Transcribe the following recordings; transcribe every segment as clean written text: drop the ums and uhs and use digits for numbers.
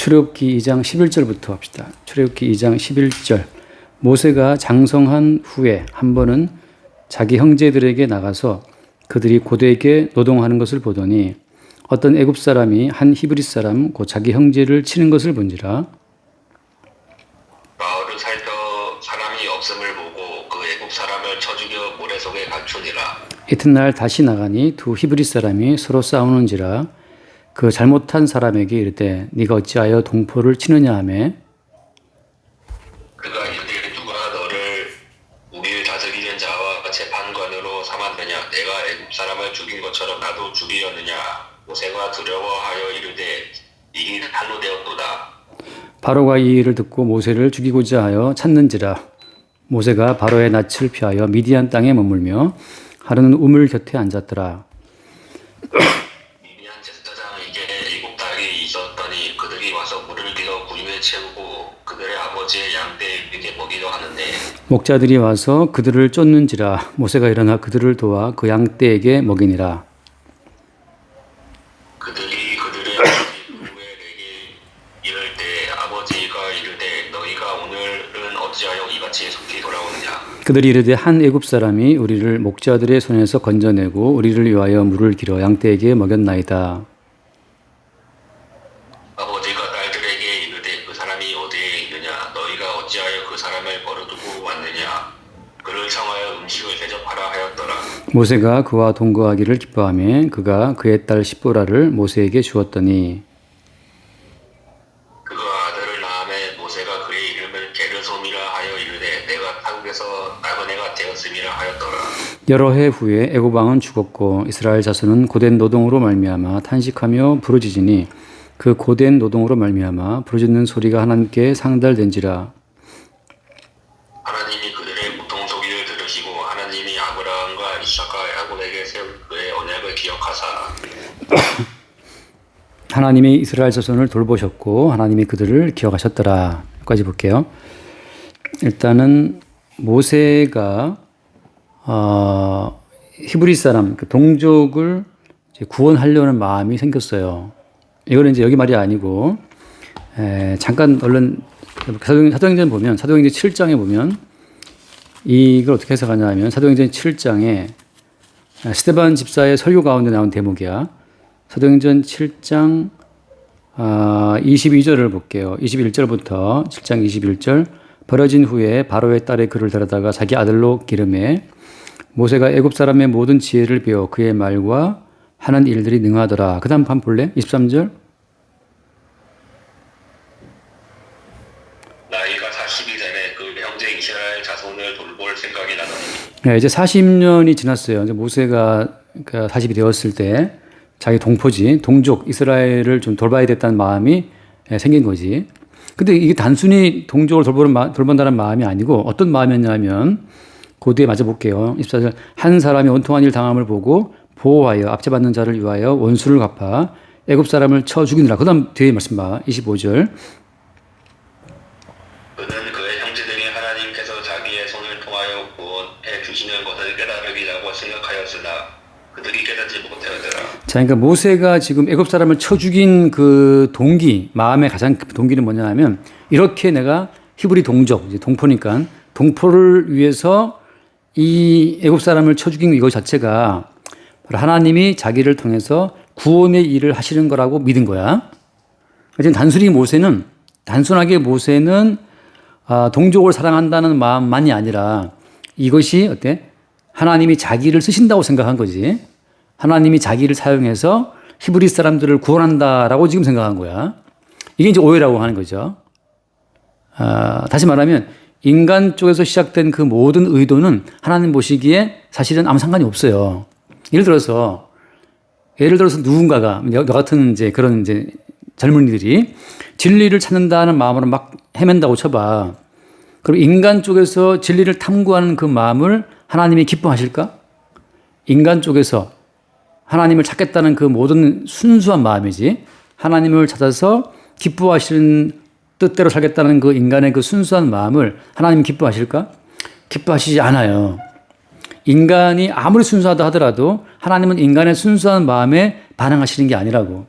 출애굽기 2장 11절부터 합시다. 출애굽기 2장 11절. 모세가 장성한 후에 한 번은 자기 형제들에게 나가서 그들이 고되게 노동하는 것을 보더니 어떤 애굽 사람이 한 히브리 사람 곧 자기 형제를 치는 것을 본지라. 마을을 살펴 사람이 없음을 보고 그 애굽 사람을 쳐 죽여 모래 속에 감추니라. 이튿날 다시 나가니 두 히브리 사람이 서로 싸우는지라. 그 잘못한 사람에게 이르되 네가 어찌하여 동포를 치느냐 하며 그가 이르되 누가 너를 우리를 다스리는 자와 재판관으로 삼았느냐. 내가 애굽 사람을 죽인 것처럼 나도 죽이려느냐. 모세가 두려워하여 이르되 이 일이 한로 되었도다. 바로가 이 일을 듣고 모세를 죽이고자 하여 찾는지라. 모세가 바로의 낯을 피하여 미디안 땅에 머물며 하루는 우물 곁에 앉았더라. 미디안 제사장에게 7달이 있었더니 그들이 와서 물을 길어 구유에 채우고 그들의 아버지의 양떼에게 먹이려 하는데 목자들이 와서 그들을 쫓는지라. 모세가 일어나 그들을 도와 그 양떼에게 먹이니라. 그들이 그들의 아버지 후에 내게 이를 때 아버지가 이르되 너희가 오늘은 어찌하여 이같이 속히 돌아오느냐. 그들이 이르되 한 애굽 사람이 우리를 목자들의 손에서 건져내고 우리를 위하여 물을 길어 양떼에게 먹였나이다. 아버지가 딸들에게 이르되 그 사람이 어디에 있느냐. 너희가 어찌하여 그 사람을 버려두고 왔느냐. 그를 청하여 음식을 대접하라 하였더라. 모세가 그와 동거하기를 기뻐하며 그가 그의 딸 시보라를 모세에게 주었더니 그가 아들을 낳음에 모세가 그의 이름을 게르솜이라 하여 이르되 내가 타국에서 남은 애가 되었음이라 하였더라. 여러 해 후에 애굽 왕은 죽었고 이스라엘 자손은 고된 노동으로 말미암아 탄식하며 부르짖으니 그 고된 노동으로 말미암아 부르짖는 소리가 하나님께 상달된지라. 하나님이 그들의 고통 소리를 들으시고 하나님이 아브라함과 이삭과 야곱에게 세운 그의 언약을 기억하사 하나님이 이스라엘 자손을 돌보셨고 하나님이 그들을 기억하셨더라. 여기까지 볼게요. 일단은 모세가 히브리 사람 그 동족을 이제 구원하려는 마음이 생겼어요. 이거는 이제 여기 말이 아니고 잠깐 얼른 사도행전 보면 사도행전 7장에 보면 이걸 어떻게 해석하냐 하면 사도행전 7장에 스데반 집사의 설교 가운데 나온 대목이야. 사도행전 7장 22절을 볼게요. 21절부터 7장 21절. 벌어진 후에 바로의 딸의 그를 데려다가 자기 아들로 기름해 모세가 애굽 사람의 모든 지혜를 배워 그의 말과 하는 일들이 능하더라. 그 다음 판 볼래? 23절. 나이가 40이 되매 그 형제 이스라엘 자손을 돌볼 생각이 나더니 네, 이제 40년이 지났어요. 이제 모세가 40이 되었을 때 자기 동포지, 동족, 이스라엘을 좀 돌봐야 됐다는 마음이 생긴 거지. 근데 이게 단순히 동족을 돌본다는 마음이 아니고 어떤 마음이었냐면 그 뒤에 맞아 볼게요. 24절. 한 사람이 원통한 일 당함을 보고 보호하여 압제받는 자를 위하여 원수를 갚아 애굽 사람을 쳐 죽이느라. 그 다음 뒤에 말씀 봐. 25절. 그는 그의 형제들이 하나님께서 자기의 손을 통하여 구원해 주시는 것을 깨달으리라고 생각하였으나 그들이 깨닫지 못하였더라. 자, 그러니까 모세가 지금 애굽 사람을 쳐 죽인 그 동기, 마음의 가장 큰 동기는 뭐냐 하면 이렇게 내가 히브리 동족, 이제 동포니까 동포를 위해서 이 애굽 사람을 쳐 죽인 이것 자체가 바로 하나님이 자기를 통해서 구원의 일을 하시는 거라고 믿은 거야. 지금 단순하게 모세는 동족을 사랑한다는 마음만이 아니라 이것이 어때? 하나님이 자기를 쓰신다고 생각한 거지. 하나님이 자기를 사용해서 히브리 사람들을 구원한다라고 지금 생각한 거야. 이게 이제 오해라고 하는 거죠. 다시 말하면 인간 쪽에서 시작된 그 모든 의도는 하나님 보시기에 사실은 아무 상관이 없어요. 예를 들어서 누군가가 너 같은 이제 그런 이제 젊은이들이 진리를 찾는다는 마음으로 막 헤맨다고 쳐봐. 그럼 인간 쪽에서 진리를 탐구하는 그 마음을 하나님이 기뻐하실까? 인간 쪽에서 하나님을 찾겠다는 그 모든 순수한 마음이지. 하나님을 찾아서 기뻐하시는 뜻대로 살겠다는 그 인간의 그 순수한 마음을 하나님 기뻐하실까? 기뻐하시지 않아요. 인간이 아무리 순수하다 하더라도 하나님은 인간의 순수한 마음에 반응하시는 게 아니라고.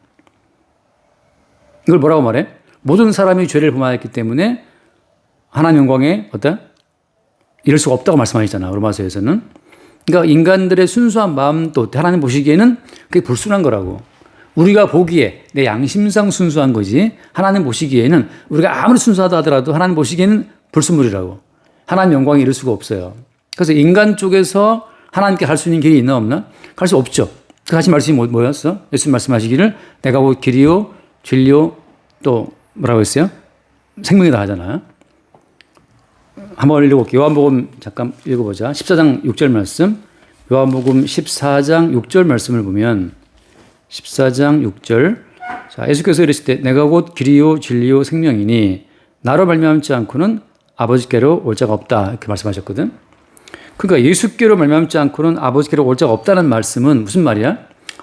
이걸 뭐라고 말해? 모든 사람이 죄를 범하였기 때문에 하나님 영광에 이럴 수가 없다고 말씀하셨잖아. 로마서에서는. 그러니까 인간들의 순수한 마음도 하나님 보시기에는 그게 불순한 거라고. 우리가 보기에 내 양심상 순수한 거지 하나님 보시기에는 우리가 아무리 순수하다 하더라도 하나님 보시기에는 불순물이라고. 하나님 영광에 이를 수가 없어요. 그래서 인간 쪽에서 하나님께 갈 수 있는 길이 있나 없나? 갈 수 없죠. 그 하신 말씀이 뭐였어? 예수님 말씀하시기를 내가 곧 길이요 진리요 또 뭐라고 했어요? 생명이다 하잖아. 한번 읽어볼게요. 요한복음 잠깐 읽어보자. 14장 6절 말씀. 요한복음 14장 6절 말씀을 보면 14장 6절. 자, 예수께서 이르실 때 내가 곧 길이요 진리요 생명이니 나로 말미암지 않고는 아버지께로 올 자가 없다. 이렇게 말씀하셨거든. 그러니까 예수께로 말미암지 않고는 아버지께로 올 자가 없다는 말씀은 무슨 말이야?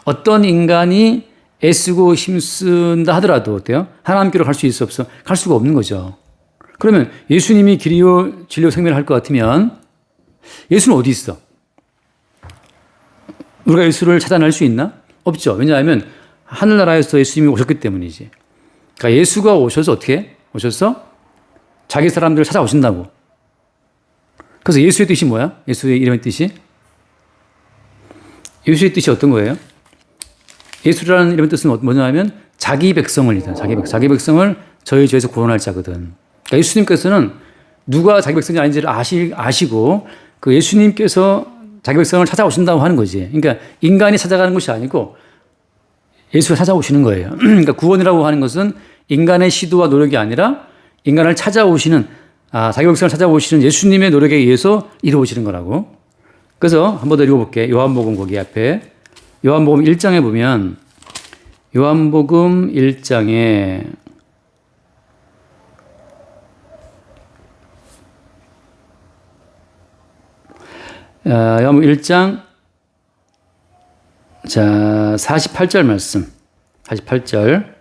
어떤 인간이 애쓰고 힘쓴다 하더라도 어때요? 하나님께로 갈 수 있어 없어? 갈 수가 없는 거죠. 그러면 예수님이 길이요 진리요 생명을 할 것 같으면 예수는 어디 있어? 우리가 예수를 찾아낼 수 있나? 없죠. 왜냐하면 하늘나라에서 예수님이 오셨기 때문이지. 그러니까 예수가 오셔서 어떻게 오셔서 자기 사람들을 찾아오신다고. 그래서 예수의 뜻이 뭐야? 예수의 이름의 뜻이? 예수의 뜻이 어떤 거예요? 예수라는 이름의 뜻은 뭐냐 하면 자기 백성을 자기 백성을 저희 죄에서 구원할 자거든. 그러니까 예수님께서는 누가 자기 백성이 아닌지를 아시고 그 예수님께서 자기 백성을 찾아오신다고 하는 거지. 그러니까 인간이 찾아가는 것이 아니고 예수가 찾아오시는 거예요. 그러니까 구원이라고 하는 것은 인간의 시도와 노력이 아니라 인간을 찾아오시는 자기 백성을 찾아오시는 예수님의 노력에 의해서 이루어지는 거라고. 그래서 한 번 더 읽어볼게. 요한복음 거기 앞에 요한복음 1장에 보면 요한복음 1장에 요한복음 1장 자 48절 말씀 48절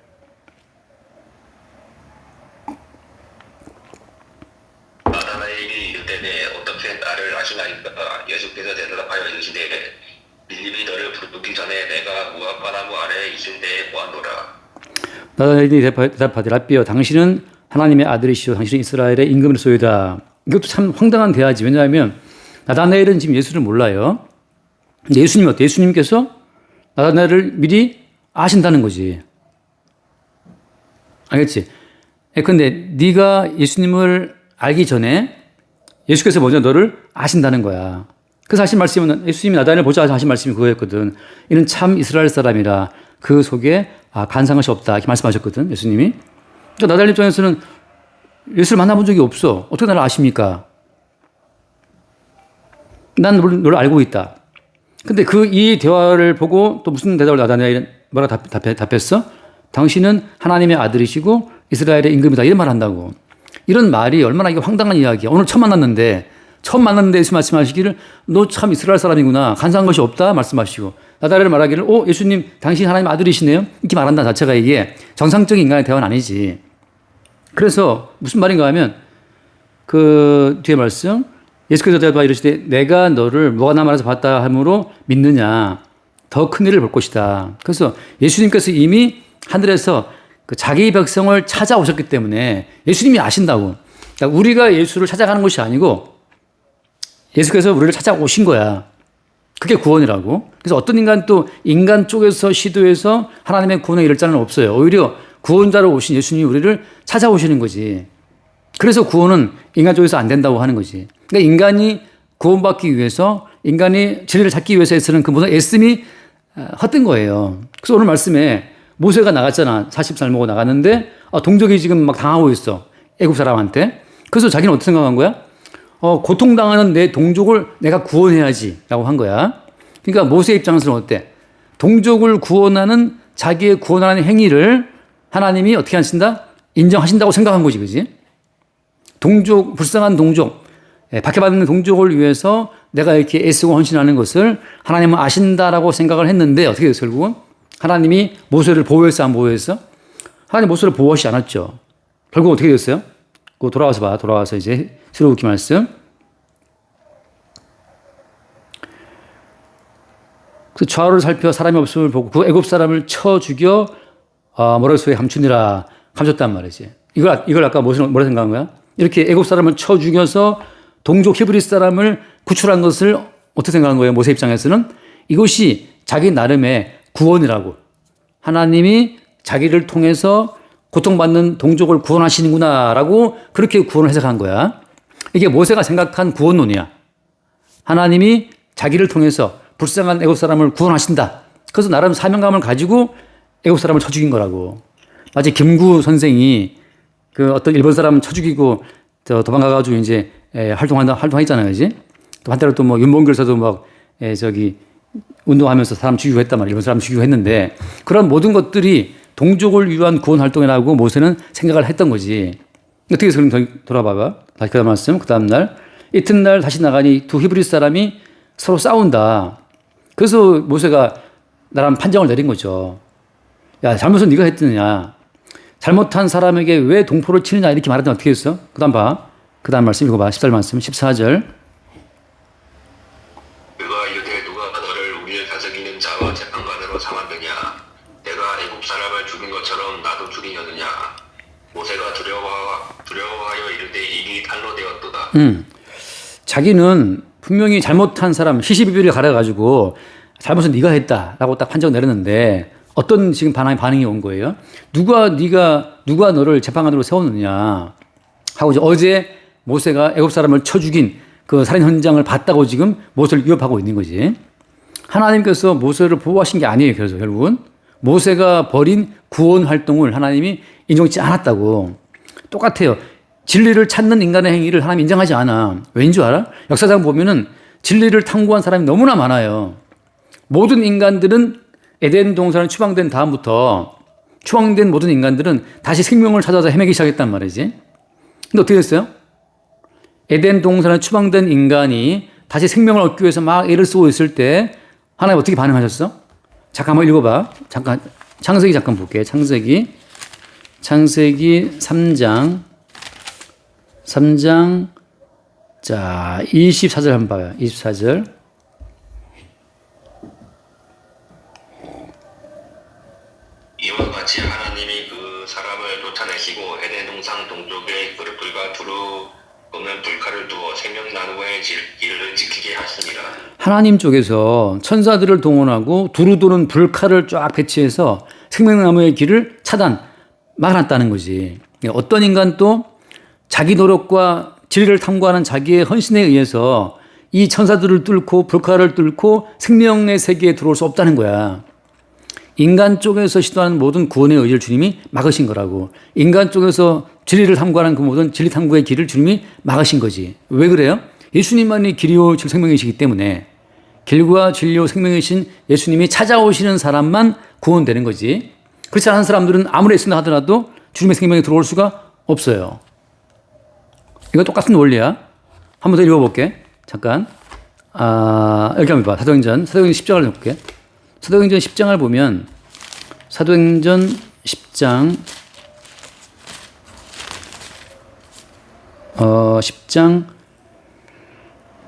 나다나엘이 이르되 어떻게 나를 아시나이까 예수께서 대답하여 이르시되 빌립이 너를 부르기 전에 내가 무화과나무 아래에 있을 때에 보았노라. 나다나엘이 대답하되 라삐여 당신은 하나님의 아들이시오 당신은 이스라엘의 임금이소이다. 이것도 참 황당한 대화지. 왜냐하면 나다나엘은 지금 예수를 몰라요. 근데 예수님이 어때? 예수님께서 나다나엘을 미리 아신다는 거지. 알겠지? 근데 네가 예수님을 알기 전에 예수께서 먼저 너를 아신다는 거야. 그래서 하신 말씀은 예수님이 나다나엘 보자 하신 말씀이 그거였거든. 이는 참 이스라엘 사람이라 그 속에 간사한 것이 없다. 이렇게 말씀하셨거든. 예수님이. 그러니까 나다나엘 입장에서는 예수를 만나본 적이 없어. 어떻게 나를 아십니까? 난 너를 알고 있다. 근데 이 대화를 보고 또 무슨 대답을 나다나엘은 뭐라 답했어? 당신은 하나님의 아들이시고 이스라엘의 임금이다. 이런 말 한다고. 이런 말이 얼마나 이게 황당한 이야기야. 오늘 처음 만났는데 예수 말씀하시기를 너 참 이스라엘 사람이구나. 간사한 것이 없다. 말씀하시고. 나다나엘 말하기를 예수님 당신 하나님 아들이시네요. 이렇게 말한다 자체가 이게 정상적인 인간의 대화는 아니지. 그래서 무슨 말인가 하면 그 뒤에 말씀 예수께서 대답하여 이르시되 내가 너를 무화과나무에서 봤다 하므로 믿느냐 더 큰 일을 볼 것이다. 그래서 예수님께서 이미 하늘에서 그 자기 백성을 찾아오셨기 때문에 예수님이 아신다고. 그러니까 우리가 예수를 찾아가는 것이 아니고 예수께서 우리를 찾아오신 거야. 그게 구원이라고. 그래서 어떤 인간 쪽에서 시도해서 하나님의 구원에 이를 자는 없어요. 오히려 구원자로 오신 예수님이 우리를 찾아오시는 거지. 그래서 구원은 인간 쪽에서 안 된다고 하는 거지. 그러니까 인간이 구원받기 위해서 인간이 진리를 찾기 위해서 애쓰는 그 모든 애씀이 헛된 거예요. 그래서 오늘 말씀에 모세가 나갔잖아. 40살 먹고 나갔는데 동족이 지금 막 당하고 있어. 애굽 사람한테. 그래서 자기는 어떻게 생각한 거야? 고통당하는 내 동족을 내가 구원해야지 라고 한 거야. 그러니까 모세 입장에서는 어때? 동족을 구원하는 자기의 구원하는 행위를 하나님이 어떻게 하신다? 인정하신다고 생각한 거지. 그지? 불쌍한 동족, 박해받는 동족을 위해서 내가 이렇게 애쓰고 헌신하는 것을 하나님은 아신다라고 생각을 했는데 어떻게 됐어요, 결국은? 하나님이 모세를 보호했어, 안 보호했어? 하나님 모세를 보호하지 않았죠. 결국 어떻게 됐어요? 그거 돌아와서 이제 새로우기 말씀. 그 좌우를 살펴 사람이 없음을 보고 그 애굽 사람을 쳐 죽여 머릿속에 감추니라 감췄단 말이지. 이걸 아까 뭐라 생각한 거야? 이렇게 애굽 사람을 쳐 죽여서 동족 히브리 사람을 구출한 것을 어떻게 생각한 거예요? 모세 입장에서는 이것이 자기 나름의 구원이라고. 하나님이 자기를 통해서 고통받는 동족을 구원하시는구나라고 그렇게 구원을 해석한 거야. 이게 모세가 생각한 구원론이야. 하나님이 자기를 통해서 불쌍한 애굽 사람을 구원하신다. 그래서 나름 사명감을 가지고 애굽 사람을 쳐 죽인 거라고. 마치 김구 선생이 그 어떤 일본 사람 쳐 죽이고 도망가가지고 이제 활동했잖아요, 그지? 또 한때로 또 뭐 윤봉길서도 막 운동하면서 사람 죽이고 했단 말이야. 일본 사람 죽이고 했는데 그런 모든 것들이 동족을 위한 구원 활동이라고 모세는 생각을 했던 거지. 어떻게 해서 그럼 돌아봐봐. 다시 그 다음 말씀, 그 다음 날. 이튿날 다시 나가니 두 히브리 사람이 서로 싸운다. 그래서 모세가 나름 판정을 내린 거죠. 야, 잘못은 네가 했느냐. 잘못한 사람에게 왜 동포를 치느냐 이렇게 말하면 어떻게 했어? 그 다음 봐. 그 다음 말씀 읽어봐. 14절 말씀 14절. 그가 이르되 누가 너를 우리를 다스리는 자와 재판관으로 삼았느냐. 내가 애굽 사람을 죽인 것처럼 나도 죽이려느냐. 모세가 두려워하여 이르되 이미 탄로되었도다. 자기는 분명히 잘못한 사람 시시비비를 가려가지고 잘못은 네가 했다라고 딱 판정 내렸는데 어떤 지금 반응이 온 거예요? 누가 너를 재판관으로 세웠느냐 하고 이제 어제 모세가 애굽 사람을 쳐 죽인 그 살인 현장을 봤다고 지금 모세를 위협하고 있는 거지. 하나님께서 모세를 보호하신 게 아니에요. 그래서 결국은 모세가 벌인 구원 활동을 하나님이 인정치 않았다고. 똑같아요. 진리를 찾는 인간의 행위를 하나님 인정하지 않아. 왜인 줄 알아? 역사상 보면은 진리를 탐구한 사람이 너무나 많아요. 모든 인간들은 에덴 동산을 추방된 다음부터 추방된 모든 인간들은 다시 생명을 찾아서 헤매기 시작했단 말이지. 근데 어떻게 됐어요? 에덴 동산을 추방된 인간이 다시 생명을 얻기 위해서 막 애를 쓰고 있을 때 하나님 어떻게 반응하셨어? 잠깐 한번 읽어봐. 잠깐 창세기 잠깐 볼게요. 창세기 3장 자 24절 한번 봐요. 24절. 이와 같이 하나님이 그 사람을 쫓아내시고 에덴 동산 동쪽에 불과 두루 없는 불칼을 두어 생명나무의 길을 지키게 하시니라. 하나님 쪽에서 천사들을 동원하고 두루 도는 불칼을 쫙 배치해서 생명나무의 길을 막아놨다는 거지. 어떤 인간도 자기 노력과 진리를 탐구하는 자기의 헌신에 의해서 이 천사들을 뚫고 불칼을 뚫고 생명의 세계에 들어올 수 없다는 거야. 인간 쪽에서 시도하는 모든 구원의 의지를 주님이 막으신 거라고. 인간 쪽에서 진리를 탐구하는 그 모든 진리 탐구의 길을 주님이 막으신 거지. 왜 그래요? 예수님만이 길이요 생명이시기 때문에 길과 진리요 생명이신 예수님이 찾아오시는 사람만 구원되는 거지. 그렇지 않은 사람들은 아무리 애쓴다 하더라도 주님의 생명에 들어올 수가 없어요. 이거 똑같은 원리야. 한 번 더 읽어볼게. 잠깐. 이렇게 한번 봐. 사도행전 10장을 볼게. 사도행전 10장을 보면 사도행전 10장 10장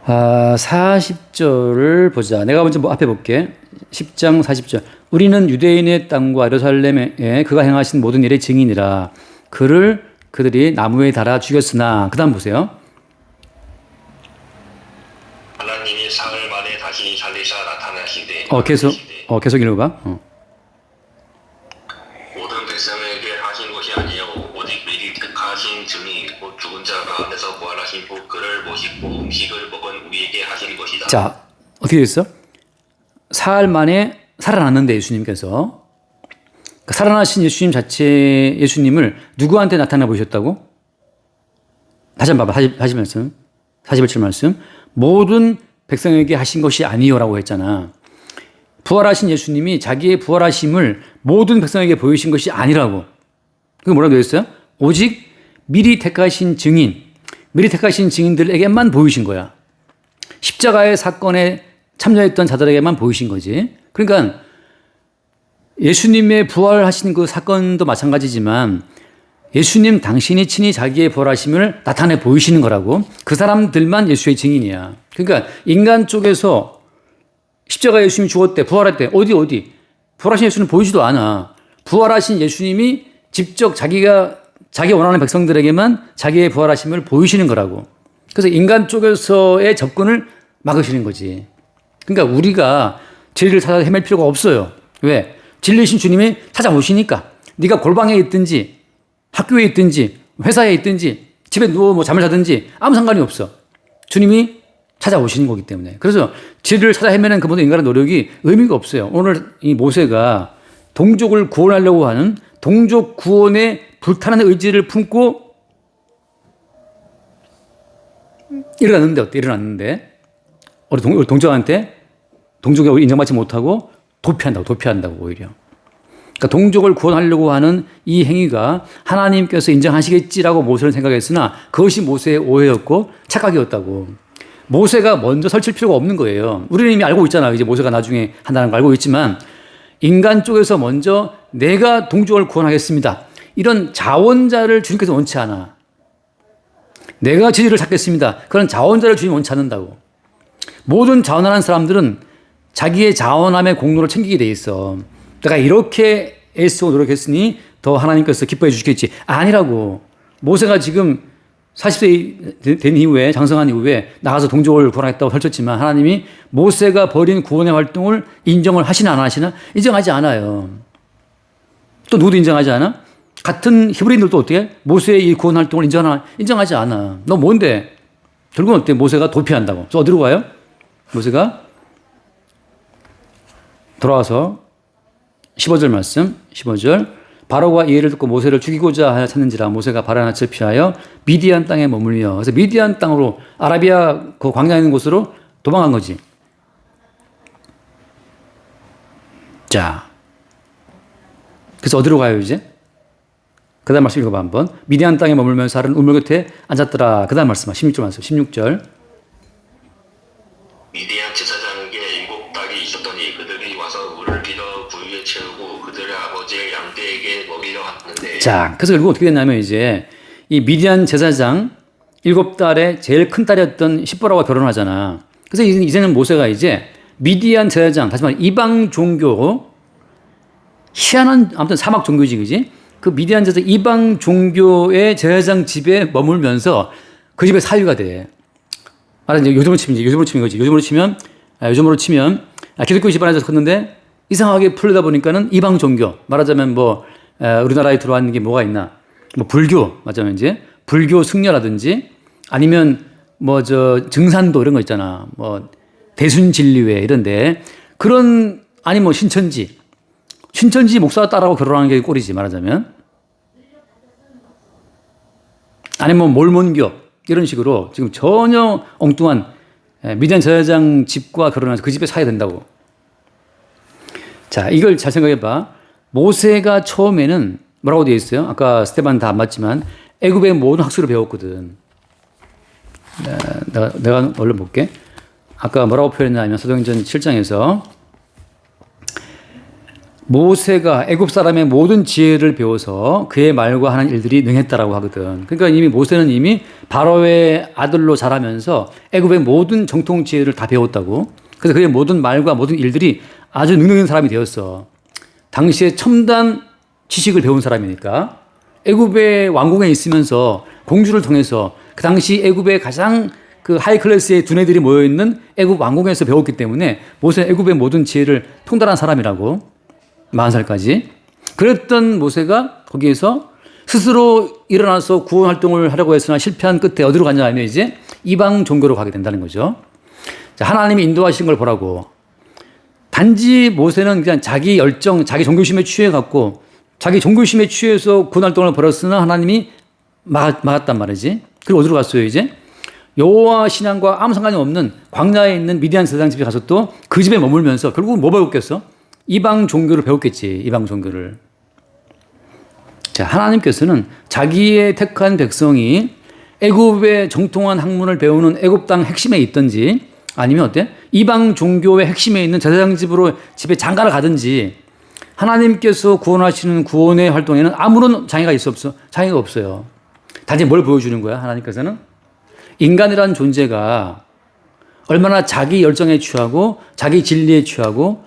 40절을 보자. 내가 먼저 앞에 볼게. 10장 40절. 우리는 유대인의 땅과 예루살렘에 그가 행하신 모든 일의 증인이라. 그들이 나무에 달아 죽였으나. 그 다음 보세요. 하나님이 사흘 만에 다시 살리사 나타나시되 계속 읽어봐. 모든 백성에게 하신 것이 아니요 오직 미리 택하신 증이 곧 죽은 자 가운데서 부활하신 후 그를 모시고 음식을 먹은 우리에게 하신 것이다. 자, 어떻게 됐어? 사흘 만에 살아났는데 예수님께서 살아나신 예수님을 누구한테 나타나 보셨다고? 다시 한번 봐봐. 다시 말씀. 41절 말씀. 모든 백성에게 하신 것이 아니요라고 했잖아. 부활하신 예수님이 자기의 부활하심을 모든 백성에게 보이신 것이 아니라고. 그게 뭐라고 되어 있어요? 오직 미리 택하신 증인들에게만 보이신 거야. 십자가의 사건에 참여했던 자들에게만 보이신 거지. 그러니까 예수님의 부활하신 그 사건도 마찬가지지만 예수님 당신이 친히 자기의 부활하심을 나타내 보이시는 거라고. 그 사람들만 예수의 증인이야. 그러니까 인간 쪽에서 십자가에 예수님이 죽었대, 부활했대. 어디? 부활하신 예수는 보이지도 않아. 부활하신 예수님이 직접 자기 원하는 백성들에게만 자기의 부활하심을 보이시는 거라고. 그래서 인간 쪽에서의 접근을 막으시는 거지. 그러니까 우리가 진리를 찾아 헤맬 필요가 없어요. 왜? 진리신 주님이 찾아오시니까. 네가 골방에 있든지 학교에 있든지 회사에 있든지 집에 누워 뭐 잠을 자든지 아무 상관이 없어. 주님이 찾아오시는 거기 때문에. 그래서 진리를 찾아 헤매는 그 모든 인간의 노력이 의미가 없어요. 오늘 이 모세가 동족을 구원하려고 하는 동족 구원의 불타는 의지를 품고 일어났는데 어때? 일어났는데 우리 동족한테 동족이 인정받지 못하고 도피한다고 오히려. 그러니까 동족을 구원하려고 하는 이 행위가 하나님께서 인정하시겠지라고 모세는 생각했으나 그것이 모세의 오해였고 착각이었다고. 모세가 먼저 설칠 필요가 없는 거예요. 우리는 이미 알고 있잖아요. 이제 모세가 나중에 한다는 걸 알고 있지만 인간 쪽에서 먼저 내가 동족을 구원하겠습니다. 이런 자원자를 주님께서 원치 않아. 내가 진리를 찾겠습니다. 그런 자원자를 주님이 원치 않는다고. 모든 자원하는 사람들은 자기의 자원함의 공로를 챙기게 돼 있어. 내가 이렇게 애쓰고 노력했으니 더 하나님께서 기뻐해 주시겠지. 아니라고. 모세가 지금 40세 된 이후에 장성한 이후에 나가서 동족을 구원하겠다고 설쳤지만 하나님이 모세가 벌인 구원의 활동을 인정을 하시나 안 하시나? 인정하지 않아요. 또 누구도 인정하지 않아? 같은 히브리인들도 어떻게? 모세의 이 구원 활동을 인정하나? 인정하지 않아. 너 뭔데? 결국은 어때? 모세가 도피한다고. 그래서 어디로 가요? 모세가 돌아와서 15절 말씀, 15절. 바로가 이 예를 듣고 모세를 죽이고자 하여 찾는지라 모세가 바라나치를 피하여 미디안 땅에 머물며. 그래서 미디안 땅으로 아라비아 그 광야에 있는 곳으로 도망간 거지. 자, 그래서 어디로 가요 이제? 그 다음 말씀 읽어봐 한번. 미디안 땅에 머물면서 하루는 우물 곁에 앉았더라. 그 다음 말씀 16절 말씀 16절. 미디안 제사장에게 7달이 있었더니 그들이 와서 물을 빌어 부위에 채우고 그들의 아버지의 양떼에게 먹이려 하는데. 자, 그래서 결국 어떻게 됐냐면 이제 이 미디안 제사장 7달에 제일 큰 딸이었던 십보라와 결혼하잖아. 그래서 이제는 모세가 이제 미디안 제사장, 다시 말해 이방 종교, 희한한 아무튼 사막 종교지, 그지? 그 미디안 제사장 이방 종교의 제사장 집에 머물면서 그 집의 사위가 돼. 말하자면 요즘으로 치면 거지. 요즘으로 치면 기독교 집안에서 컸는데 이상하게 풀리다 보니까는 이방 종교. 말하자면 뭐 우리나라에 들어왔는 게 뭐가 있나? 뭐 불교, 맞자면 이제 불교 승려라든지 아니면 뭐 증산도 이런 거 있잖아. 뭐 대순진리회 이런데 그런 아니 뭐 신천지 목사 딸하고 결혼하는 게 꼴이지 말하자면. 아니면 뭐 몰몬교 이런 식으로 지금 전혀 엉뚱한 미디안 제사장 집과 결혼해서 그 집에 사야 된다고. 자, 이걸 잘 생각해 봐. 모세가 처음에는 뭐라고 되어 있어요? 아까 스테반 다 안 맞지만 애굽의 모든 학술을 배웠거든. 내가 얼른 볼게. 아까 뭐라고 표현했냐면 사도행전 7장에서 모세가 애굽 사람의 모든 지혜를 배워서 그의 말과 하는 일들이 능했다라고 하거든. 그러니까 이미 모세는 이미 바로의 아들로 자라면서 애굽의 모든 정통 지혜를 다 배웠다고. 그래서 그의 모든 말과 모든 일들이 아주 능력있는 사람이 되었어. 당시에 첨단 지식을 배운 사람이니까. 애굽의 왕궁에 있으면서 공주를 통해서 그 당시 애굽의 가장 그 하이 클래스의 두뇌들이 모여있는 애굽 왕궁에서 배웠기 때문에 모세는 애굽의 모든 지혜를 통달한 사람이라고. 40살까지. 그랬던 모세가 거기에서 스스로 일어나서 구원 활동을 하려고 했으나 실패한 끝에 어디로 갔냐 하면 이제 이방 종교로 가게 된다는 거죠. 자, 하나님이 인도하신 걸 보라고. 단지 모세는 그냥 자기 열정, 자기 종교심에 취해갖고 자기 종교심에 취해서 구원 활동을 벌였으나 하나님이 막았단 말이지. 그리고 어디로 갔어요 이제? 여호와 신앙과 아무 상관이 없는 광야에 있는 미디안 제사장 집에 가서 또 그 집에 머물면서 결국 뭐 배웠겠어? 이방 종교를 배웠겠지. 이방 종교를. 자, 하나님께서는 자기의 택한 백성이 애굽의 정통한 학문을 배우는 애굽 땅 핵심에 있든지 아니면 어때? 이방 종교의 핵심에 있는 제사장 집에 장가를 가든지 하나님께서 구원하시는 구원의 활동에는 아무런 장애가 없어. 장애가 없어요. 단지 뭘 보여주는 거야? 하나님께서는 인간이라는 존재가 얼마나 자기 열정에 취하고 자기 진리에 취하고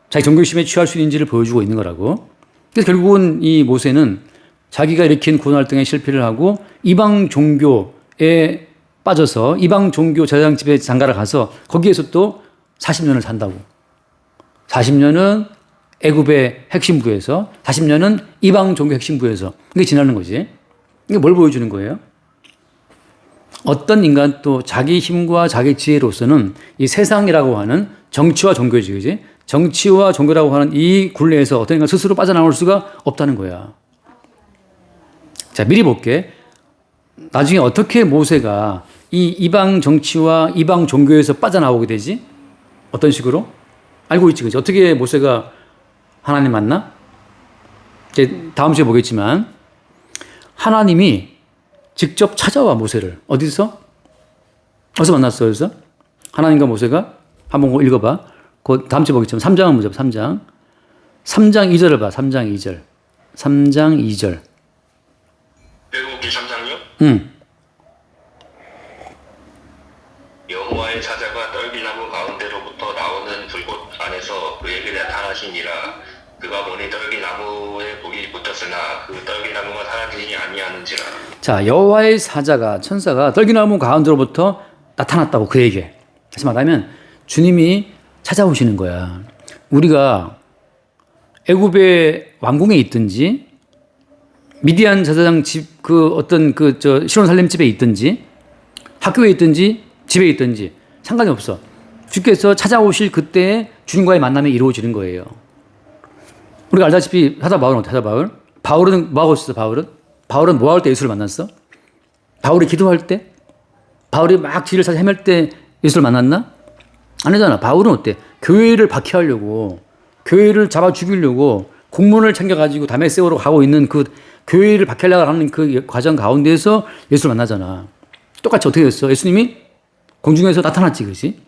자기 종교심에 취할 수 있는지를 보여주고 있는 거라고. 그래서 결국은 이 모세는 자기가 일으킨 구원활동에 실패를 하고 이방 종교에 빠져서 이방 종교 제사장 집에 장가를 가서 거기에서 또 40년을 산다고. 40년은 애굽의 핵심부에서 40년은 이방 종교 핵심부에서 이게 지나는 거지. 이게 뭘 보여주는 거예요? 어떤 인간 또 자기 힘과 자기 지혜로서는 이 세상이라고 하는 정치와 종교지, 그지? 정치와 종교라고 하는 이 굴레에서 어떤 인간 스스로 빠져나올 수가 없다는 거야. 자, 미리 볼게. 나중에 어떻게 모세가 이 이방 정치와 이방 종교에서 빠져나오게 되지? 어떤 식으로? 알고 있지, 그지? 어떻게 모세가 하나님 만나? 이제 다음 주에 보겠지만, 하나님이 직접 찾아와, 모세를. 어디서? 어디서 만났어, 어디서? 하나님과 모세가? 한번 읽어봐. 그 다음 주에 보겠지만, 3장은 뭐죠? 3장. 3장 2절을 봐, 3장 2절. 3장 2절. 출애굽기 3장요? 응. 여호와의 사자가 떨기나무 가운데로부터 나오는 불꽃 안에서 그에게 나타나시니라. 그가 보니 떨기나무에 불이 붙었으나 그 떨기나무가 사라지지 아니하는지라. 자, 여호와의 사자가, 천사가 떨기나무 가운데로부터 나타났다고, 그에게. 다시 말하면 주님이 찾아오시는 거야. 우리가 애굽의 왕궁에 있든지 미디안 제사장 집 시론 살림 집에 있든지 학교에 있든지 집에 있든지 상관이 없어. 주께서 찾아오실 그때에 주님과의 만남이 이루어지는 거예요. 우리가 알다시피 사도 바울은 어때? 사도 바울? 바울은 뭐 하고 있었어? 바울은 뭐 할 때 예수를 만났어? 바울이 기도할 때? 바울이 막 길을 찾아 헤맬 때 예수를 만났나? 아니잖아. 바울은 어때? 교회를 박해하려고, 교회를 잡아 죽이려고 공문을 챙겨가지고 다메섹으로 가고 있는 그 교회를 박해하려고 하는 그 과정 가운데에서 예수를 만나잖아. 똑같이 어떻게 됐어? 예수님이 공중에서 나타났지, 그렇지?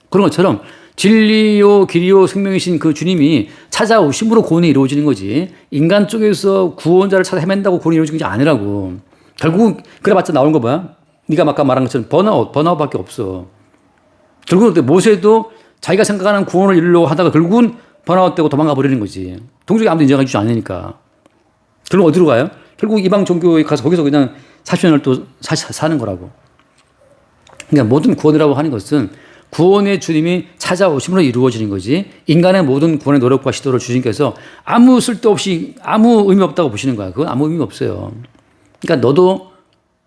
그런 것처럼 진리요 길이요 생명이신 그 주님이 찾아오심으로 구원이 이루어지는 거지. 인간 쪽에서 구원자를 찾아 헤맨다고 구원이 이루어지는 게 아니라고. 결국 그래봤자 나오는 거 뭐야? 네가 아까 말한 것처럼 번아웃밖에 없어. 결국은 모세도 자기가 생각하는 구원을 이루려고 하다가 결국은 번아웃되고 도망가 버리는 거지. 동족이 아무도 인정해 주지 않으니까. 결국 어디로 가요? 결국 이방 종교에 가서 거기서 그냥 40년을 또 사는 거라고. 그러니까 모든 구원이라고 하는 것은 구원의 주님이 찾아오심으로 이루어지는 거지. 인간의 모든 구원의 노력과 시도를 주님께서 아무 쓸데없이 아무 의미 없다고 보시는 거야. 그건 아무 의미가 없어요. 그러니까 너도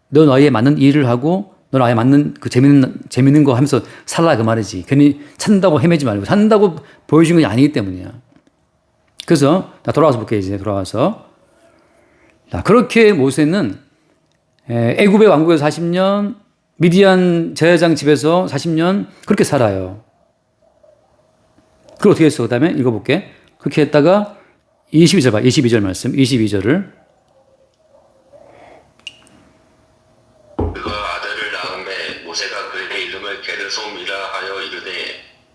너 나이에 맞는 일을 하고 너 나이에 맞는 그 재밌는 거 하면서 살라 그 말이지. 괜히 찾는다고 헤매지 말고 찾는다고 보여주는 게 아니기 때문이야. 그래서 나 돌아와서 볼게 이제 돌아와서. 자, 그렇게 모세는 애굽의 왕국에서 40년, 미디안 제사장 집에서 40년 그렇게 살아요. 그걸 어떻게 했어? 그 다음에 읽어볼게. 그렇게 했다가 22절 봐. 22절 말씀. 22절을. 그가 아들을 낳음에 모세가 그에게 이름을 게르솜이라 하여 이르되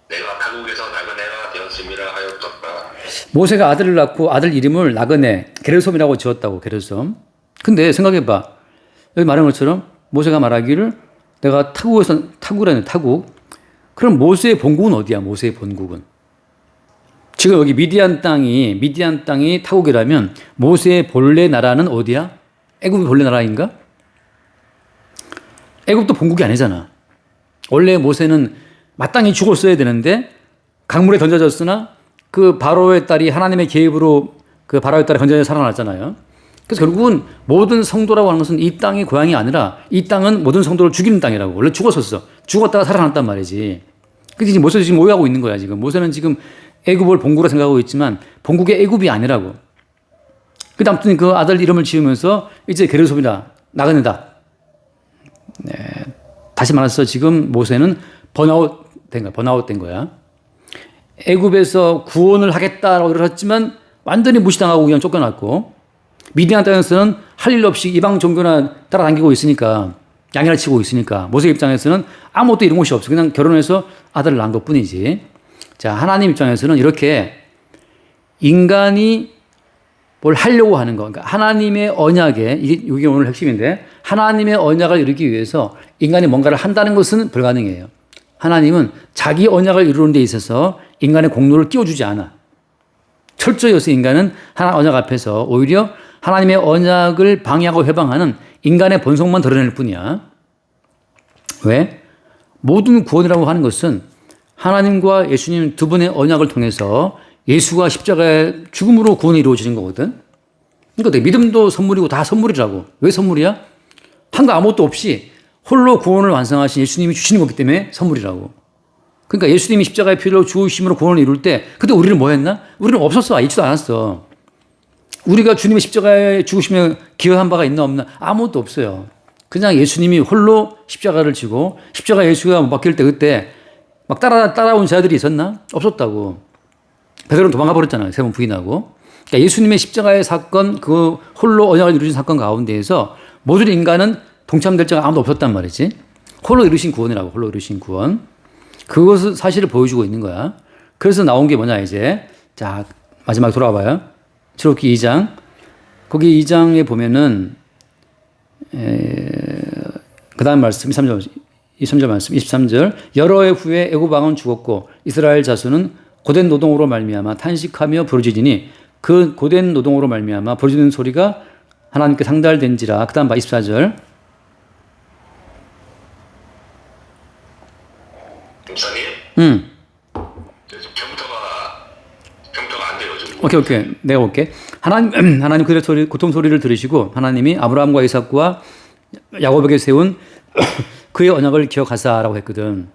내가 타국에서 나그네가 되었음이라 하였더라. 모세가 아들을 낳고 아들 이름을 나그네, 게르솜이라고 지었다고, 게르솜. 근데 생각해봐. 여기 말한 것처럼 모세가 말하기를 내가 타국이라는 타국. 그럼 모세의 본국은 어디야? 모세의 본국은. 지금 여기 미디안 땅이 타국이라면 모세의 본래 나라는 어디야? 애굽이 본래 나라인가? 애굽도 본국이 아니잖아. 원래 모세는 마땅히 죽었어야 되는데 강물에 던져졌으나 그 바로의 딸이 하나님의 계획으로 그 바로의 딸이 건져져 살아났잖아요. 그래서 결국은 모든 성도라고 하는 것은 이 땅이 고향이 아니라 이 땅은 모든 성도를 죽이는 땅이라고. 원래 죽었었어. 죽었다가 살아났단 말이지. 그래서 지금 모세도 지금 오해하고 있는 거야, 지금. 모세는 지금 애굽을 본국으로 생각하고 있지만 본국의 애굽이 아니라고. 그 아무튼 그 아들 이름을 지으면서 이제 게르솜이다, 나그네다. 네. 다시 말해서 지금 모세는 번아웃된 거야. 애굽에서 구원을 하겠다라고 그랬지만 완전히 무시당하고 그냥 쫓겨났고, 미디안 땅에서는 할 일 없이 이방 종교나 따라다니고 있으니까, 양이나 치고 있으니까 모세 입장에서는 아무것도 이런 것이 없어. 그냥 결혼해서 아들을 낳은 것뿐이지. 자, 하나님 입장에서는 이렇게 인간이 뭘 하려고 하는 거, 그러니까 하나님의 언약에, 이게 오늘 핵심인데, 하나님의 언약을 이루기 위해서 인간이 뭔가를 한다는 것은 불가능해요. 하나님은 자기 언약을 이루는 데 있어서 인간의 공로를 끼워주지 않아. 철저히 해서 인간은 하나님 언약 앞에서 오히려 하나님의 언약을 방해하고 회방하는 인간의 본성만 드러낼 뿐이야. 왜? 모든 구원이라고 하는 것은 하나님과 예수님 두 분의 언약을 통해서 예수가 십자가의 죽음으로 구원이 이루어지는 거거든. 그러니까 믿음도 선물이고 다 선물이라고. 왜 선물이야? 한 거 아무것도 없이 홀로 구원을 완성하신 예수님이 주시는 거기 때문에 선물이라고. 그러니까 예수님이 십자가의 피로 죽으심으로 구원을 이룰 때 그때 우리는 뭐 했나? 우리는 없었어. 있지도 않았어. 우리가 주님의 십자가에 죽으시며 기여한 바가 있나 없나? 아무것도 없어요. 그냥 예수님이 홀로 십자가를 지고 십자가 예수가 못 박힐 때 그때 막 따라온 자들이 있었나? 없었다고. 베드로는 도망가 버렸잖아요. 세 번 부인하고. 그러니까 예수님의 십자가의 사건, 그 홀로 언약을 이루신 사건 가운데에서 모든 인간은 동참될 자가 아무도 없었단 말이지. 홀로 이루신 구원이라고. 홀로 이루신 구원. 그것을 사실을 보여주고 있는 거야. 그래서 나온 게 뭐냐 이제. 자, 마지막에 돌아와 봐요. 출애굽기 2장. 거기 2장에 보면은 그 다음 말씀 23절 말씀 23절 여러 해 후에 애굽 왕은 죽었고 이스라엘 자손은 고된 노동으로 말미암아 탄식하며 부르짖으니 그 고된 노동으로 말미암아 부르짖는 소리가 하나님께 상달된지라. 그 다음 24절 목사님? 평가가 안 돼요 지금. 오케이. 내가 볼게. 하나님 그들의 소리, 고통 소리를 들으시고 하나님이 아브라함과 이삭과 야곱에게 세운 그의 언약을 기억하사라고 했거든.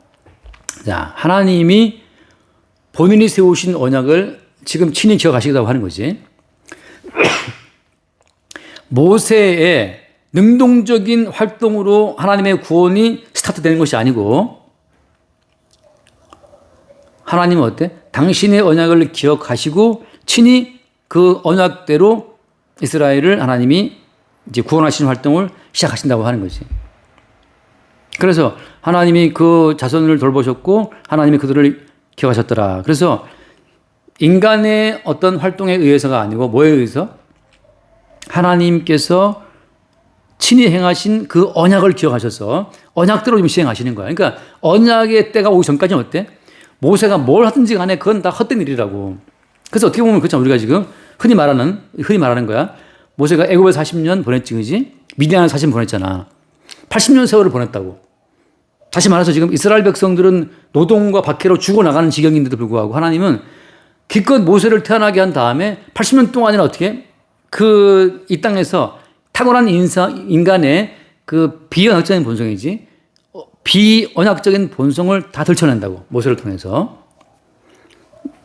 자, 하나님이 본인이 세우신 언약을 지금 친히 기억하시겠다고 하는 거지. 모세의 능동적인 활동으로 하나님의 구원이 스타트되는 것이 아니고 하나님은 어때? 당신의 언약을 기억하시고 친히 그 언약대로 이스라엘을 하나님이 이제 구원하시는 활동을 시작하신다고 하는 거지. 그래서 하나님이 그 자손을 돌보셨고 하나님이 그들을 기억하셨더라. 그래서 인간의 어떤 활동에 의해서가 아니고 뭐에 의해서? 하나님께서 친히 행하신 그 언약을 기억하셔서 언약대로 좀 시행하시는 거야. 그러니까 언약의 때가 오기 전까지는 어때? 모세가 뭘 하든지 간에 그건 다 헛된 일이라고. 그래서 어떻게 보면 그렇잖아. 우리가 지금 흔히 말하는 거야. 모세가 애굽에 40년 보냈지, 그지? 미디안에 40년 보냈잖아. 80년 세월을 보냈다고. 다시 말해서 지금 이스라엘 백성들은 노동과 박해로 죽어나가는 지경인데도 불구하고 하나님은 기껏 모세를 태어나게 한 다음에 80년 동안이나 어떻게 이 땅에서 탁월한 인간의 그 비언약적인 본성이지. 비언약적인 본성을 다 들춰낸다고. 모세를 통해서.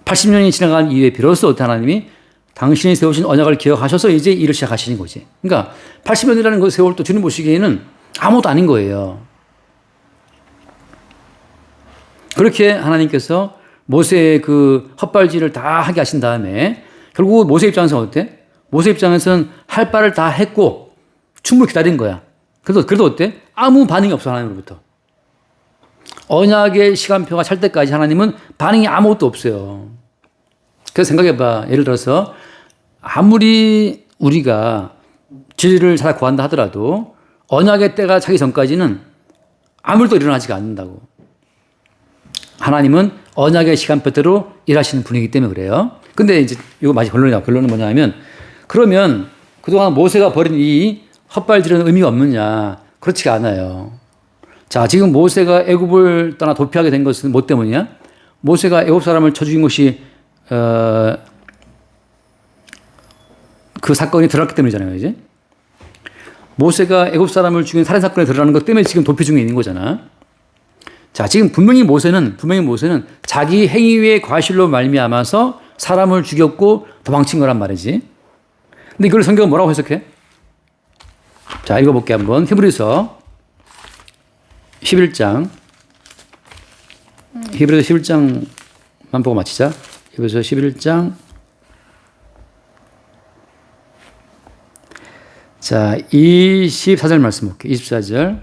80년이 지나간 이후에 비로소 하나님이 당신이 세우신 언약을 기억하셔서 이제 일을 시작하시는 거지. 그러니까 80년이라는 그 세월도 주님 보시기에는 아무것도 아닌 거예요. 그렇게 하나님께서 모세의 그 헛발질을 다 하게 하신 다음에 결국 모세 입장에서는 어때? 모세 입장에서는 할 바를 다 했고 충분히 기다린 거야. 그래도 어때? 아무 반응이 없어, 하나님으로부터. 언약의 시간표가 찰 때까지 하나님은 반응이 아무것도 없어요. 그래서 생각해봐. 예를 들어서 아무리 우리가 진리를 잘 구한다 하더라도 언약의 때가 차기 전까지는 아무 일도 일어나지가 않는다고. 하나님은 언약의 시간표대로 일하시는 분이기 때문에 그래요. 근데 이제 이거 마지 결론은 뭐냐면 그러면 그동안 모세가 벌인 이 헛발질은 의미가 없느냐? 그렇지가 않아요. 자, 지금 모세가 애굽을 떠나 도피하게 된 것은 뭐 때문이야? 모세가 애굽 사람을 쳐 죽인 것이 그 사건이 드러났기 때문이잖아요, 이제. 모세가 애굽 사람을 죽인 살인 사건이 드러나는 것 때문에 지금 도피 중에 있는 거잖아. 자, 지금 분명히 모세는 자기 행위의 과실로 말미암아서 사람을 죽였고 도망친 거란 말이지. 근데 이걸 성경은 뭐라고 해석해? 자, 읽어볼게 한번. 히브리서 11장. 히브리서 11장만 보고 마치자. 히브리서 11장. 자, 24절 말씀 볼게요. 24절.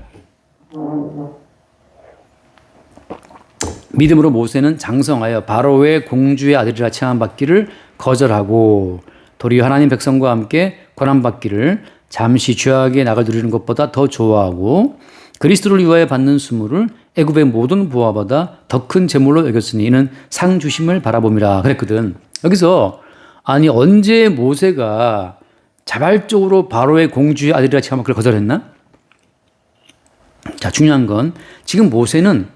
믿음으로 모세는 장성하여 바로의 공주의 아들이라 칭함받기를 거절하고 도리어 하나님 백성과 함께 권한받기를 잠시 죄악의 낙을 누리는 것보다 더 좋아하고 그리스도를 위하여 받는 수모를 애굽의 모든 부하보다 더 큰 재물로 여겼으니 이는 상 주심을 바라봄이라 그랬거든. 여기서 아니 언제 모세가 자발적으로 바로의 공주의 아들이라 체험한 그걸 거절했나? 자, 중요한 건 지금 모세는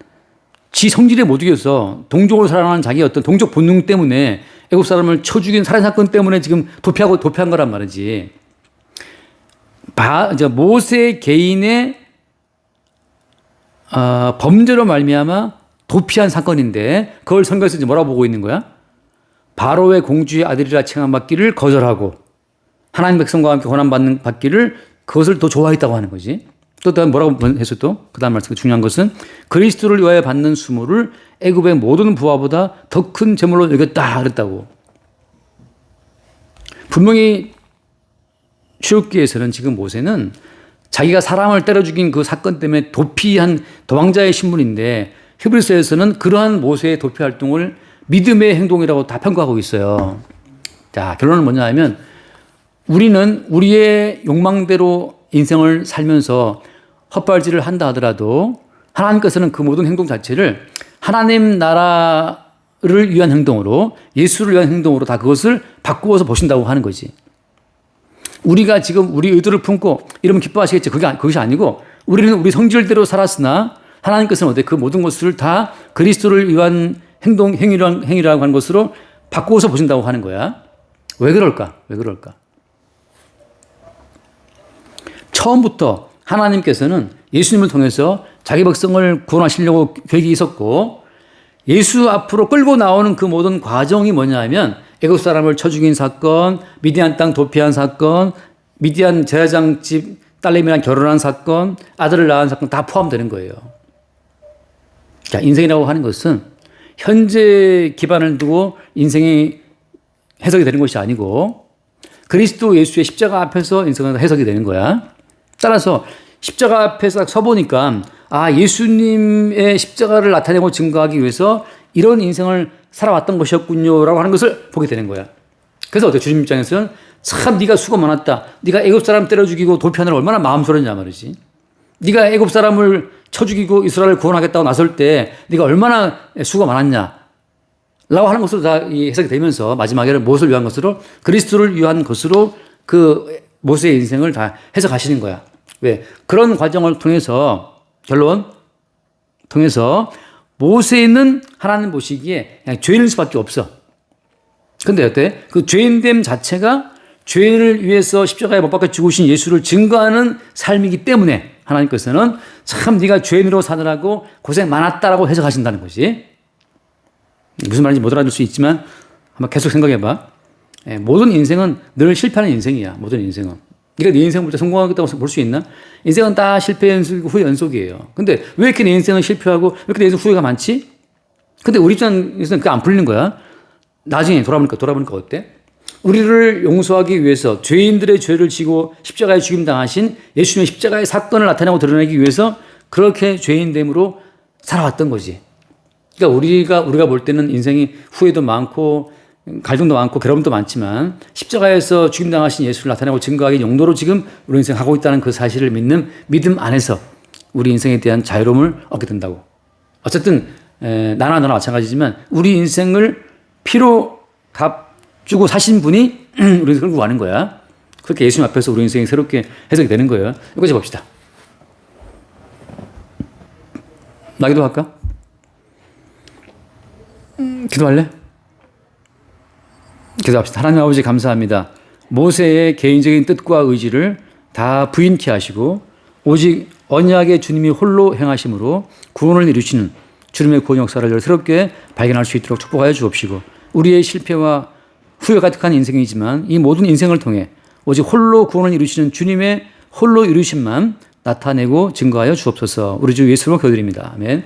지 성질에 못 이겨서 동족을 사랑하는 자기의 어떤 동족 본능 때문에 애굽 사람을 쳐 죽인 살인 사건 때문에 지금 도피한 거란 말이지. 모세 개인의 범죄로 말미암아 도피한 사건인데 그걸 성경에서 이제 뭐라고 보고 있는 거야? 바로의 공주의 아들이라 칭함받기를 거절하고 하나님 백성과 함께 고난 받기를 그것을 더 좋아했다고 하는 거지. 또 다음 뭐라고 해서 또 그다음 말씀 중요한 것은 그리스도를 위하여 받는 수모를 애굽의 모든 부하보다 더 큰 제물로 여겼다 그랬다고. 분명히 출애굽기에서는 지금 모세는 자기가 사람을 때려 죽인 그 사건 때문에 도피한 도망자의 신분인데 히브리서에서는 그러한 모세의 도피 활동을 믿음의 행동이라고 다 평가하고 있어요. 자, 결론은 뭐냐 하면 우리는 우리의 욕망대로 인생을 살면서 헛발질을 한다 하더라도 하나님께서는 그 모든 행동 자체를 하나님 나라를 위한 행동으로 예수를 위한 행동으로 다 그것을 바꾸어서 보신다고 하는 거지. 우리가 지금 우리 의도를 품고 이러면 기뻐하시겠지. 그것이 아니고 우리는 우리 성질대로 살았으나 하나님께서는 어때? 그 모든 것을 다 그리스도를 위한 행위라고 하는 것으로 바꾸어서 보신다고 하는 거야. 왜 그럴까? 처음부터 하나님께서는 예수님을 통해서 자기 백성을 구원하시려고 계획이 있었고 예수 앞으로 끌고 나오는 그 모든 과정이 뭐냐 하면 애굽 사람을 쳐 죽인 사건, 미디안 땅 도피한 사건, 미디안 제사장 집 딸내미랑 결혼한 사건, 아들을 낳은 사건 다 포함되는 거예요. 자, 인생이라고 하는 것은 현재 기반을 두고 인생이 해석이 되는 것이 아니고 그리스도 예수의 십자가 앞에서 인생은 해석이 되는 거야. 따라서 십자가 앞에 딱 서보니까 예수님의 십자가를 나타내고 증거하기 위해서 이런 인생을 살아왔던 것이었군요라고 하는 것을 보게 되는 거야. 그래서 어때? 주님 입장에서는 참 네가 수고 많았다. 네가 애굽 사람 때려 죽이고 도피하느라 얼마나 마음 졸였냐 말이지. 네가 애굽 사람을 쳐 죽이고 이스라엘을 구원하겠다고 나설 때 네가 얼마나 수고 많았냐. 라고 하는 것으로 다 해석이 되면서 마지막에는 무엇을 위한 것으로? 그리스도를 위한 것으로 그 모세의 인생을 다 해석하시는 거야. 왜? 그런 과정을 통해서 모세는 하나님 보시기에 그냥 죄인일 수밖에 없어. 근데 어때? 그 죄인됨 자체가 죄인을 위해서 십자가에 못 박혀 죽으신 예수를 증거하는 삶이기 때문에 하나님께서는 참 네가 죄인으로 사느라고 고생 많았다라고 해석하신다는 거지. 무슨 말인지 못 알아들 수 있지만 한번 계속 생각해봐. 모든 인생은 늘 실패하는 인생이야. 모든 인생은. 네가 네 인생 볼 때 성공하겠다고 볼 수 있나? 인생은 다 실패 연속이고 후회 연속이에요. 근데 왜 이렇게 내 인생은 실패하고 왜 이렇게 내 인생 후회가 많지? 근데 우리 입장에서는 그게 안 풀리는 거야. 나중에 돌아보니까 어때? 우리를 용서하기 위해서 죄인들의 죄를 지고 십자가에 죽임당하신 예수님의 십자가의 사건을 나타내고 드러내기 위해서 그렇게 죄인됨으로 살아왔던 거지. 그러니까 우리가 볼 때는 인생이 후회도 많고 갈등도 많고 괴로움도 많지만 십자가에서 죽임당하신 예수를 나타내고 증거하기 용도로 지금 우리 인생 하고 있다는 그 사실을 믿는 믿음 안에서 우리 인생에 대한 자유로움을 얻게 된다고. 어쨌든 나나 너나 마찬가지지만 우리 인생을 피로 값주고 사신 분이 우리 인생을 구하는 거야. 그렇게 예수님 앞에서 우리 인생이 새롭게 해석이 되는 거예요. 이거 봅시다. 나 기도할까? 기도할래? 기도합시다. 하나님 아버지 감사합니다. 모세의 개인적인 뜻과 의지를 다 부인케 하시고 오직 언약의 주님이 홀로 행하심으로 구원을 이루시는 주님의 구원 역사를 새롭게 발견할 수 있도록 축복하여 주옵시고 우리의 실패와 후회 가득한 인생이지만 이 모든 인생을 통해 오직 홀로 구원을 이루시는 주님의 홀로 이루심만 나타내고 증거하여 주옵소서. 우리 주 예수로 기도드립니다. 아멘.